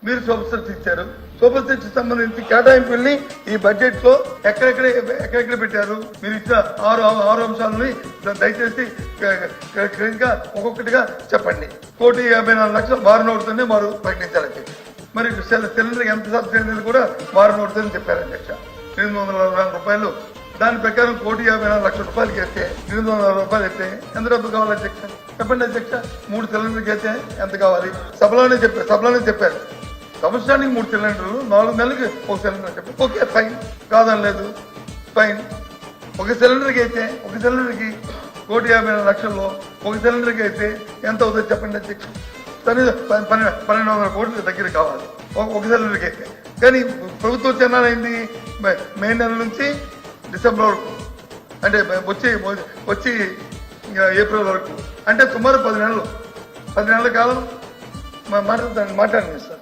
మీరు super six ఇచ్చారు. Super six సంబంధించి కేటాయింపుల్ని ఈ బడ్జెట్ లో ఎక్కడెక్కడ పెట్టారు? మీరు ఇచ్చిన ఆరు అంశాలని దయచేసి క్లియర్గా ఒక్కొక్కటిగా చెప్పండి. 1,54,00,000 మారు నోటుతోనే వారు ప్రకటించాలని చెప్పి, మరి సిలిండర్ ఎంత సబ్సిడీ అనేది కూడా మారు నోటుతోనే చెప్పారు అధ్యక్ష. 840 రూపాయలు. దాని ప్రకారం 1,54,00,000 రూపాయలకి వేస్తే 840 రూపాయలు అయితే ఎంత డబ్బు కావాలి అధ్యక్ష? చెప్పండి అధ్యక్ష. 3 సిలిండర్కి అయితే ఎంత కావాలి? సభలోనే చెప్పారు. సంవత్సరానికి 3 సిలిండర్లు, 4 నెలలకి 1 సిలిండర్ చెప్పారు. ఓకే, ఫైన్, కాదని లేదు, ఫైన్. ఒక సిలిండర్కి 1,54,00,000లో 1 సిలిండర్కి అయితే ఎంత అవుతుంది చెప్పండి అధ్యక్ష? 1,200 కోట్ల దగ్గర కావాలి ఒక సిలిండర్కి అయితే. కానీ ప్రభుత్వం చెన్నారైంది మే నెల నుంచి డిసెంబర్ వరకు, అంటే వచ్చి ఏప్రిల్ వరకు, అంటే సుమారు 10 నెలల కాలం మాట్లాడండి సార్.